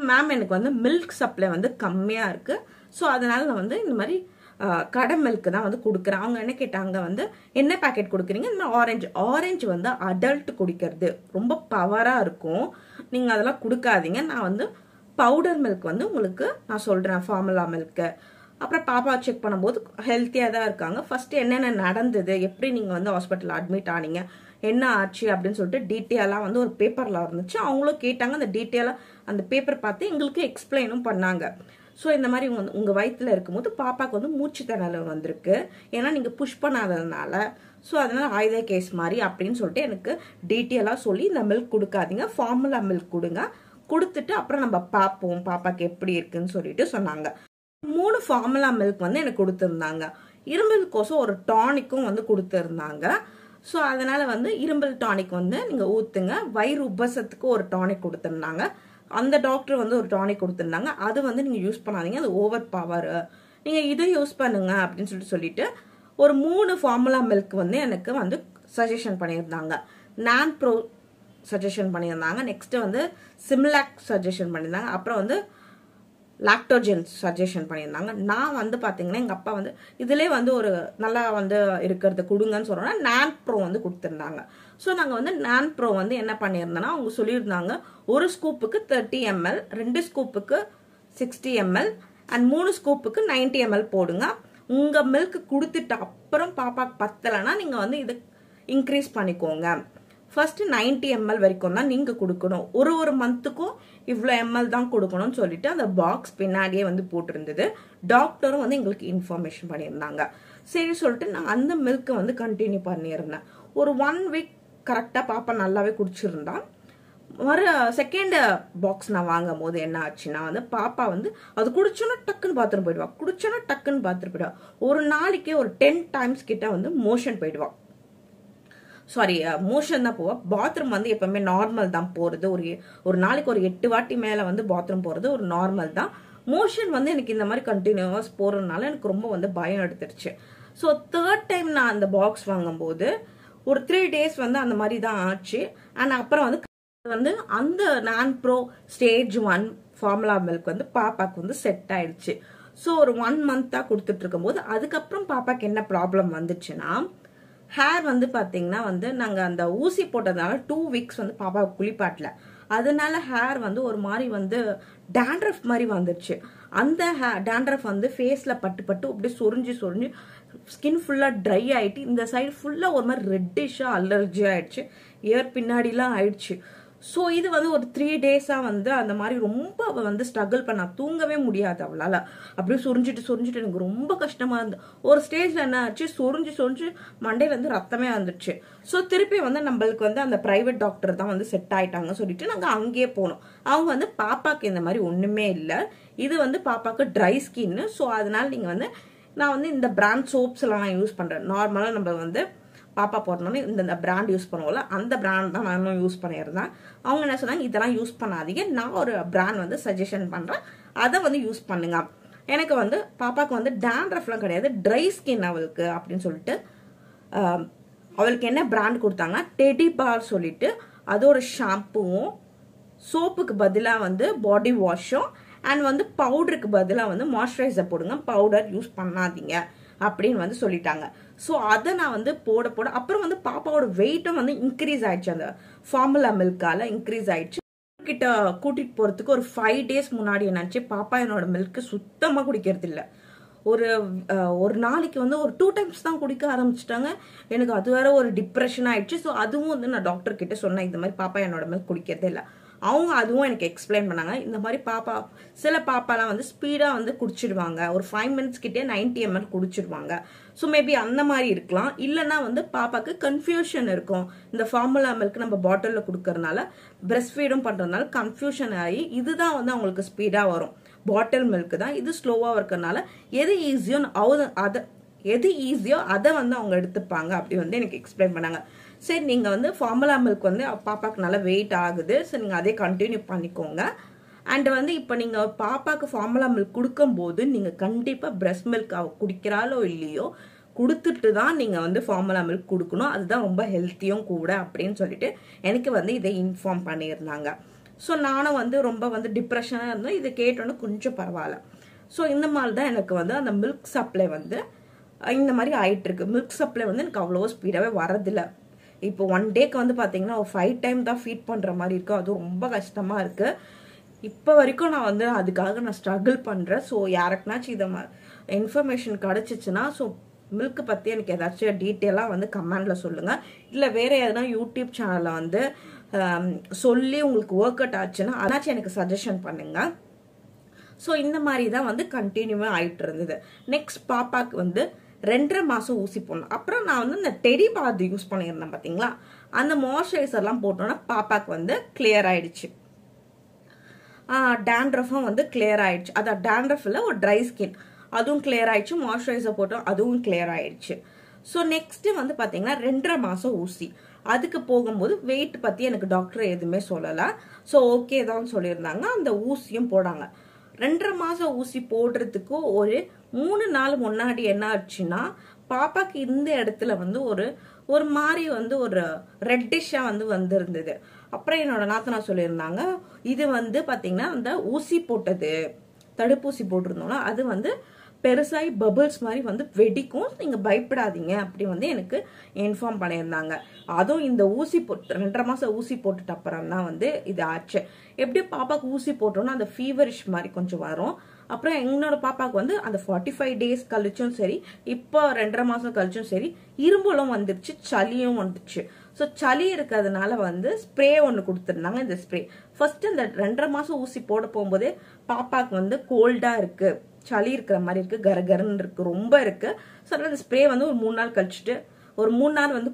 Ma'am எனக்கு வந்து milk supply வந்து கம்மியாக இருக்குது, ஸோ அதனால நான் வந்து இந்த மாதிரி கடை மில்க் தான் வந்து கொடுக்குறேன். அவங்க என்ன கேட்டாங்க வந்து என்ன பேக்கெட் கொடுக்குறீங்க, இந்த மாதிரி ஆரஞ்சு வந்து அடல்ட் குடிக்கிறது ரொம்ப பவராக இருக்கும், நீங்கள் அதெல்லாம் கொடுக்காதீங்க, நான் வந்து பவுடர் மில்க் வந்து உங்களுக்கு நான் சொல்கிறேன், ஃபார்முலா மில்க்கு. அப்புறம் பாப்பா செக் பண்ணும்போது ஹெல்த்தியாக தான் இருக்காங்க. ஃபஸ்ட்டு என்னென்ன நடந்தது, எப்படி நீங்கள் வந்து ஹாஸ்பிட்டல் அட்மிட் ஆனீங்க, என்ன ஆச்சு அப்படின்னு சொல்லிட்டு டீட்டெயிலாக வந்து ஒரு பேப்பரில் இருந்துச்சு. அவங்களும் கேட்டாங்க, அந்த டீட்டெயிலாக அந்த பேப்பர் பார்த்து எங்களுக்கு எக்ஸ்பிளைனும் பண்ணாங்க. ஸோ இந்த மாதிரி உங்கள் வயிற்றில் இருக்கும்போது பாப்பாவுக்கு வந்து மூச்சு திணறல் வந்திருக்கு, ஏன்னா நீங்கள் புஷ் பண்ணாததுனால, ஸோ அதனால் ஆயுத கேஸ் மாதிரி அப்படின்னு சொல்லிட்டு எனக்கு டீட்டெயிலாக சொல்லி இந்த மில்க் கொடுக்காதீங்க, ஃபார்முலா மில்க் கொடுங்க, கொடுத்துட்டு அப்புறம் நம்ம பார்ப்போம் பாப்பாக்கு எப்படி இருக்குன்னு சொல்லிட்டு சொன்னாங்க. 3 ஃபார்முலா மில்க் வந்து எனக்கு கொடுத்துருந்தாங்க. இரும்பல் கோசம் ஒரு டானிக்கும் வந்து கொடுத்துருந்தாங்க. ஸோ அதனால வந்து இரும்பல் டானிக் வந்து நீங்கள் ஊற்றுங்க. வயிறு உபசத்துக்கு ஒரு டானிக் கொடுத்துருந்தாங்க, அந்த டாக்டர் வந்து ஒரு டானிக் கொடுத்துருந்தாங்க, அது வந்து நீங்கள் யூஸ் பண்ணாதீங்க, அது ஓவர் பவர், நீங்கள் இதை யூஸ் பண்ணுங்க அப்படின்னு சொல்லிட்டு ஒரு 3 ஃபார்முலா மில்க் வந்து எனக்கு வந்து சஜஷன் பண்ணியிருந்தாங்க. நான் ப்ரோ சஜஷன் பண்ணியிருந்தாங்க, நெக்ஸ்ட்டு வந்து சிம்லாக் சஜஷன் பண்ணியிருந்தாங்க, அப்புறம் வந்து லாக்டோஜன் சஜஷன் பண்ணியிருந்தாங்க. நான் வந்து பார்த்தீங்கன்னா எங்கள் அப்பா வந்து இதிலே வந்து ஒரு நல்லா வந்து இருக்கிறத கொடுங்கன்னு சொல்கிறோன்னா நான் ப்ரோ வந்து கொடுத்துருந்தாங்க. ஸோ நாங்கள் வந்து நான் ப்ரோ வந்து என்ன பண்ணியிருந்தோன்னா அவங்க சொல்லியிருந்தாங்க, ஒரு ஸ்கூப்புக்கு 30 ml, 2 ஸ்கூப்புக்கு 60 ml அண்ட் 3 ஸ்கூப்புக்கு 90 ml போடுங்க. உங்கள் மில்க் கொடுத்துட்டு அப்புறம் பாப்பாக்கு பத்தலைன்னா நீங்கள் வந்து இதை இன்க்ரீஸ் பண்ணிக்கோங்க. ஃபர்ஸ்ட் 90 ml வரைக்கும் தான் நீங்கள் கொடுக்கணும், ஒரு மந்த்துக்கும் இவ்வளோ எம்எல் தான் கொடுக்கணும்னு சொல்லிட்டு அந்த பாக்ஸ் பின்னாடியே வந்து போட்டிருந்தது. டாக்டரும் வந்து எங்களுக்கு இன்ஃபர்மேஷன் பண்ணியிருந்தாங்க. சரி சொல்லிட்டு நான் அந்த மில்க்கை வந்து கண்டினியூ பண்ணியிருந்தேன். ஒரு 1 வீக் கரெக்டாக பாப்பா நல்லாவே குடிச்சிருந்தா. ஒரு செகண்ட் பாக்ஸ் நான் வாங்கும் போது என்ன ஆச்சுன்னா வந்து பாப்பா வந்து அது குடிச்சோன்னா டக்குன்னு பாத்ரூம் போயிடுவா, குடிச்சோன்னா டக்குன்னு பாத்ரூம் போயிடுவா. ஒரு நாளைக்கே ஒரு 10 டைம்ஸ் கிட்ட வந்து மோஷன் போயிடுவா, சாரி மோஷன் தான் போவா. பாத்ரூம் வந்து எப்பவுமே நார்மல் தான் போகிறது, ஒரு நாளைக்கு ஒரு 8 வாட்டி மேலே வந்து பாத்ரூம் போகிறது ஒரு நார்மல் தான். மோஷன் வந்து எனக்கு இந்த மாதிரி கண்டினியூவாக போகிறதுனால எனக்கு ரொம்ப வந்து பயம் எடுத்துருச்சு. ஸோ 3rd டைம் நான் அந்த பாக்ஸ் வாங்கும்போது ஒரு 3 days வந்து அந்த மாதிரி தான் ஆச்சு. அண்ட் அப்புறம் வந்து அந்த நான் ப்ரோ ஸ்டேஜ் 1 ஃபார்முலா மில்க் வந்து பாப்பாக்கு வந்து செட் ஆயிடுச்சு. ஸோ ஒரு 1 month கொடுத்துட்டு இருக்கும்போது அதுக்கப்புறம் பாப்பாக்கு என்ன ப்ராப்ளம் வந்துச்சுன்னா, ஹேர் வந்து பார்த்தீங்கன்னா வந்து நாங்கள் அந்த ஊசி போட்டதுனால 2 weeks வந்து பாப்பாவுக்கு குளிப்பாட்டல, அதனால ஹேர் வந்து ஒரு மாதிரி வந்து டேண்ட்ரஃப் மாதிரி வந்துருச்சு. அந்த டேண்ட்ரஃப் வந்து ஃபேஸில் பட்டு அப்படியே சொரிஞ்சு ஸ்கின் ஃபுல்லாக ட்ரை ஆகிட்டு இந்த சைடு ஃபுல்லாக ஒரு மாதிரி ரெட்டிஷாக அலர்ஜி ஆயிடுச்சு, இயர் பின்னாடிலாம் ஆயிடுச்சு. ஸோ இது வந்து ஒரு 3 days வந்து அந்த மாதிரி ரொம்ப வந்து ஸ்ட்ரகிள் பண்ணா, தூங்கவே முடியாது அவளால், அப்படியே சொரிஞ்சிட்டு எனக்கு ரொம்ப கஷ்டமாக இருந்தது. ஒரு ஸ்டேஜில் என்ன ஆச்சு, சொரிஞ்சு மண்டையிலேருந்து ரத்தமே வந்துடுச்சு. ஸோ திருப்பி வந்து நம்மளுக்கு வந்து அந்த ப்ரைவேட் டாக்டர் தான் வந்து செட் ஆயிட்டாங்க சொல்லிட்டு நாங்கள் அங்கேயே போனோம். அவங்க வந்து பாப்பாக்கு இந்த மாதிரி ஒன்றுமே இல்லை, இது வந்து பாப்பாக்கு ட்ரை ஸ்கின்னு, ஸோ அதனால நீங்கள் வந்து நான் வந்து இந்த பிராண்ட் சோப்ஸ் எல்லாம் நான் யூஸ் பண்ணுறேன். நார்மலாக நம்ம வந்து பாப்பா போடணும்னு இந்த பிராண்ட் யூஸ் பண்ணுவோம்ல, அந்த பிராண்ட் தான் நானும் யூஸ் பண்ணியிருந்தேன். அவங்க என்ன சொன்னாங்க, இதெல்லாம் யூஸ் பண்ணாதீங்க, நான் ஒரு பிராண்ட் வந்து சஜஷன் பண்ணுறேன், அதை வந்து யூஸ் பண்ணுங்க. எனக்கு வந்து பாப்பாவுக்கு வந்து டேண்ட்ரஃப்லாம் கிடையாது, ட்ரை ஸ்கின் அவளுக்கு அப்படின்னு சொல்லிட்டு அவளுக்கு என்ன பிராண்ட் கொடுத்தாங்க, டெடி பார் சொல்லிட்டு அதோட ஷாம்புவும், சோப்புக்கு பதிலாக வந்து பாடி வாஷும், அண்ட் வந்து பவுடருக்கு பதிலாக வந்து மாய்ஸ்சரைசர் போடுங்க, பவுடர் யூஸ் பண்ணாதீங்க அப்படின்னு வந்து சொல்லிட்டாங்க. ஸோ அதை நான் வந்து போட அப்புறம் வந்து பாப்பாவோட வெயிட்டும் வந்து இன்க்ரீஸ் ஆயிடுச்சு, அந்த ஃபார்முலா மில்கால இன்க்ரீஸ் ஆயிடுச்சு. கிட்ட கூட்டிட்டு போறதுக்கு ஒரு 5 days முன்னாடி என்னாச்சு, பாப்பா என்னோட மில்க் சுத்தமாக குடிக்கிறது இல்லை. ஒரு நாளைக்கு வந்து ஒரு 2 times தான் குடிக்க ஆரம்பிச்சிட்டாங்க. எனக்கு அது வேற ஒரு டிப்ரெஷன் ஆயிடுச்சு. ஸோ அதுவும் வந்து நான் டாக்டர் கிட்ட சொன்னேன், இந்த மாதிரி பாப்பா என்னோட மில்க் குடிக்கிறதே இல்லை. அவங்க அதுவும் எனக்கு எக்ஸ்பிளைன் பண்ணாங்க, இந்த மாதிரி சில பாப்பாலாம் வந்து ஸ்பீடாக வந்து குடிச்சிடுவாங்க, ஒரு 5 minutes கிட்டே 90 ml குடிச்சிடுவாங்க. ஸோ மேபி அந்த மாதிரி இருக்கலாம், இல்லைன்னா வந்து பாப்பாக்கு கன்ஃபியூஷன் இருக்கும். இந்த ஃபார்முலா மில்க் நம்ம பாட்டிலில் கொடுக்கறதுனால, பிரெஸ்ட் ஃபீடும் பண்ணுறதுனால கன்ஃபியூஷன் ஆகி இதுதான் வந்து அவங்களுக்கு ஸ்பீடாக வரும், பாட்டில் மில்க் தான் இது ஸ்லோவாக இருக்கிறதுனால எது ஈஸியோ அதை வந்து அவங்க எடுத்துப்பாங்க அப்படி வந்து எனக்கு எக்ஸ்பிளைன் பண்ணாங்க. சரி, நீங்கள் வந்து ஃபார்முலா மில்க் வந்து பாப்பாவுக்கு நல்லா வெயிட் ஆகுது, ஸோ நீங்கள் அதே கண்டினியூ பண்ணிக்கோங்க. அண்ட் வந்து இப்போ நீங்கள் பாப்பாவுக்கு ஃபார்முலா மில்க் கொடுக்கும்போது நீங்கள் கண்டிப்பாக பிரெஸ்ட் மில்க் குடிக்கிறாளோ இல்லையோ கொடுத்துட்டு தான் நீங்கள் வந்து ஃபார்முலா மில்க் கொடுக்கணும், அதுதான் ரொம்ப ஹெல்த்தியும் கூட அப்படின்னு சொல்லிட்டு எனக்கு வந்து இதை இன்ஃபார்ம் பண்ணியிருந்தாங்க. ஸோ நானும் வந்து ரொம்ப வந்து டிப்ரெஷனாக இருந்தேன். இதை கேட்டோன்னு கொஞ்சம் பரவாயில்ல. ஸோ இந்த மாதிரி தான் எனக்கு வந்து அந்த மில்க் சப்ளை வந்து இந்த மாதிரி ஆயிட்டு இருக்கு. மில்க் சப்ளை வந்து எனக்கு அவ்வளோ ஸ்பீடாகவே வரதில்லை. இப்போ 1 டேக்கு வந்து பார்த்தீங்கன்னா ஒரு 5 டைம் தான் ஃபீட் பண்ணுற மாதிரி இருக்கு. அதுவும் ரொம்ப கஷ்டமாக இருக்கு. இப்போ வரைக்கும் நான் வந்து அதுக்காக நான் ஸ்ட்ரகிள் பண்ணுறேன். ஸோ யாருக்குனாச்சும் இதை இன்ஃபர்மேஷன் கிடச்சிச்சுன்னா, ஸோ மில்க் பற்றி எனக்கு ஏதாச்சும் டீட்டெயிலாக வந்து கமெண்டில் சொல்லுங்கள். இல்லை வேறு எதனா யூடியூப் சேனலில் வந்து சொல்லி உங்களுக்கு ஒர்க் அவுட் ஆச்சுன்னா அதாச்சும் எனக்கு சஜஷன் பண்ணுங்கள். ஸோ இந்த மாதிரி தான் வந்து கண்டினியூவாக ஆகிட்டு இருந்தது. நெக்ஸ்ட் பாப்பாவுக்கு வந்து 2.5 மாதம் ஊசி போடணும். அப்புறம் நான் வந்து இந்த டெடி பாத் யூஸ் பண்ணியிருந்தேன் பார்த்தீங்களா, அந்த மாய்ஸ்சரைசர்லாம் போட்டோன்னா பாப்பாவுக்கு வந்து கிளியர் ஆயிடுச்சு. டேண்ட்ரஃபும் வந்து கிளியர் ஆயிடுச்சு. அதான் டேண்ட்ரஃப் இல்லை, ஒரு ட்ரை ஸ்கின், அதுவும் கிளியர் ஆயிடுச்சு. மாய்ஸ்சரைசர் போட்டோம், அதுவும் கிளியர் ஆயிடுச்சு. ஸோ நெக்ஸ்ட் வந்து பார்த்தீங்கன்னா 2.5 மாதம் ஊசி. அதுக்கு போகும்போது வெயிட் பற்றி எனக்கு டாக்டர் எதுவுமே சொல்லலை. ஸோ ஓகே தான் சொல்லியிருந்தாங்க. அந்த ஊசியும் போடாங்க. 2.5 மாதம் ஊசி போடுறதுக்கு ஒரு 3 நாள் முன்னாடி என்ன ஆச்சுன்னா, பாப்பாக்கு இந்த இடத்துல வந்து ஒரு மாதிரி வந்து ஒரு ரெட்டிஷாக வந்து வந்திருந்தது. அப்புறம் என்னோட நாத்தனார் சொல்லியிருந்தாங்க, இது வந்து பார்த்தீங்கன்னா அந்த ஊசி போட்டது, தடுப்பூசி போட்டிருந்தோம்னா அது வந்து பெருசாகி பபிள்ஸ் மாதிரி வந்து வெடிக்கும், நீங்கள் பயப்படாதீங்க அப்படி வந்து எனக்கு இன்ஃபார்ம் பண்ணியிருந்தாங்க. அதுவும் இந்த ஊசி போட்டு 2.5 மாதம் ஊசி போட்டுட்டு அப்புறம் தான் வந்து இது ஆச்சு. எப்படி பாப்பாவுக்கு ஊசி போட்டோம்னா அந்த ஃபீவரிஷ் மாதிரி கொஞ்சம் வரும். அப்புறம் என்னோட பாப்பாவுக்கு வந்து அந்த 45 டேஸ் கழிச்சும் சரி, இப்போ 2.5 மாதம் கழிச்சும் சரி, இரும்பலும் வந்துருச்சு, சளியும் வந்துச்சு. ஸோ சளி இருக்கிறதுனால வந்து ஸ்ப்ரே ஒன்று கொடுத்துருந்தாங்க. இந்த ஸ்ப்ரே ஃபர்ஸ்ட் இந்த 2.5 மாதம் ஊசி போட போகும்போதே பாப்பாவுக்கு வந்து கோல்டாக இருக்கு, சளி இருக்கிற மாதிரி இருக்கு, கரகரன்னு இருக்கு, ரொம்ப இருக்கு. ஸோ அதனால இந்த ஸ்ப்ரே வந்து ஒரு 3 நாள் கழிச்சுட்டு ஒரு 3 நாள் வந்து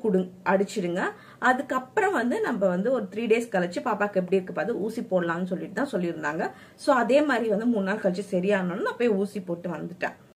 அடிச்சிடுங்க. அதுக்கப்புறம் வந்து நம்ம வந்து ஒரு 3 டேஸ் கழிச்சு பாப்பாக்கு எப்படி இருக்கு பார்த்து ஊசி போடலாம்னு சொல்லிட்டு தான் சொல்லியிருந்தாங்க. ஸோ அதே மாதிரி வந்து 3 நாள் கழிச்சு சரியானோன்னு நான் போய் ஊசி போட்டு வந்துட்டேன்.